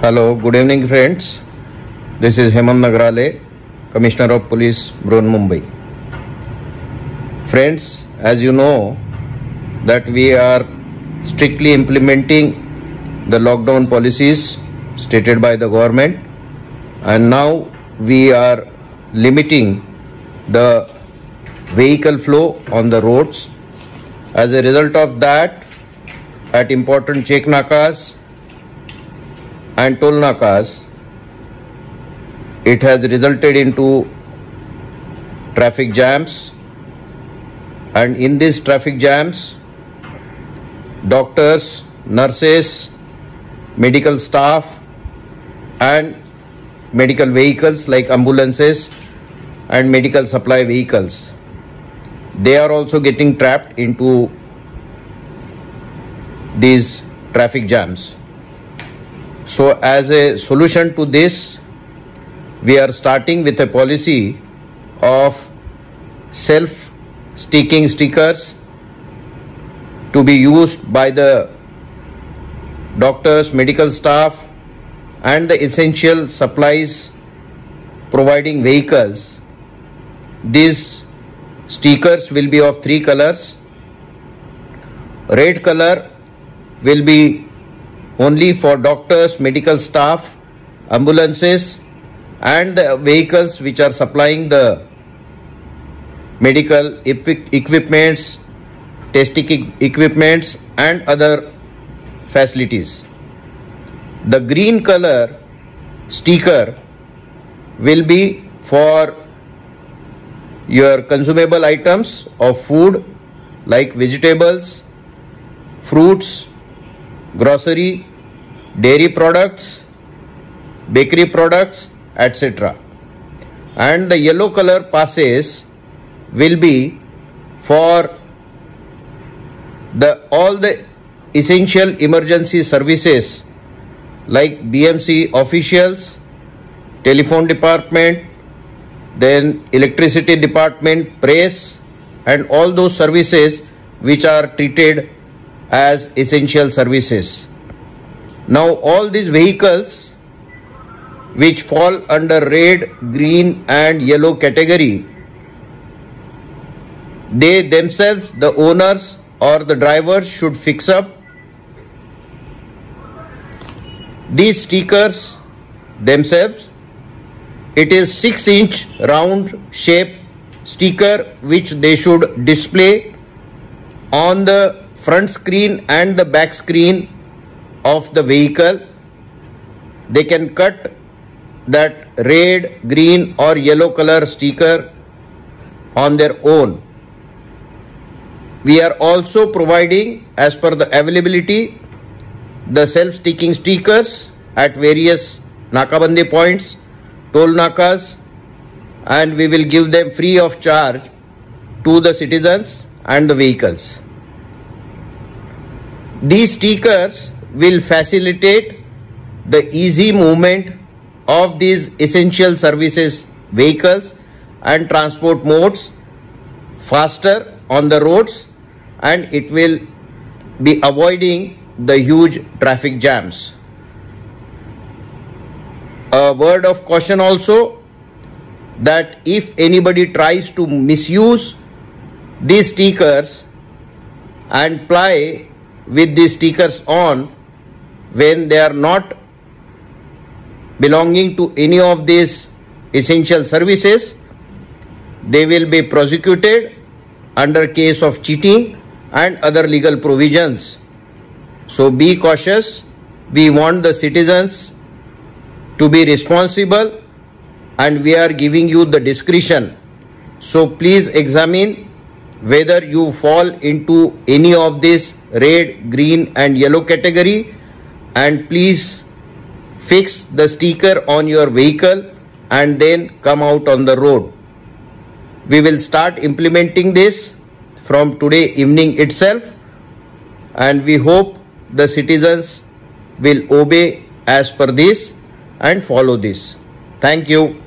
Hello, good evening friends. This is Hemant Nagrale, Commissioner of Police, Broun, Mumbai. Friends, as you know that we are strictly implementing the lockdown policies stated by the government, and now we are limiting the vehicle flow on the roads. As a result of that, at important check nakas and toll nakas, it has resulted into traffic jams, and in these traffic jams, doctors, nurses, medical staff and medical vehicles like ambulances and medical supply vehicles, they are also getting trapped into these traffic jams. So as a solution to this, we are starting with a policy of self-sticking stickers to be used by the doctors, medical staff and the essential supplies providing vehicles. These stickers will be of 3 colors. Red color will be only for doctors, medical staff, ambulances and the vehicles which are supplying the medical equipments, testing equipments and other facilities. The green color sticker will be for your consumable items of food like vegetables, fruits, grocery, dairy products, bakery products, etc. And the yellow color passes will be for all the essential emergency services like BMC officials, telephone department, then electricity department, press and all those services which are treated as essential services. Now all these vehicles which fall under red, green and yellow category, they themselves, the owners or the drivers, should fix up these stickers themselves. It is 6-inch round shape sticker which they should display on the front screen and the back screen of the vehicle. They can cut that red, green or yellow color sticker on their own. We are also providing, as per the availability, the self-sticking stickers at various nakabandi points, toll nakas, and we will give them free of charge to the citizens and the vehicles. These stickers will facilitate the easy movement of these essential services vehicles and transport modes faster on the roads, and it will be avoiding the huge traffic jams. A word of caution also, that if anybody tries to misuse these stickers and ply with these stickers on when they are not belonging to any of these essential services, they will be prosecuted under case of cheating and other legal provisions. So be cautious. We want the citizens to be responsible and we are giving you the discretion. So please examine whether you fall into any of this red, green and yellow category, and please fix the sticker on your vehicle and then come out on the road. We will start implementing this from today evening itself, and we hope the citizens will obey as per this and follow this. Thank you.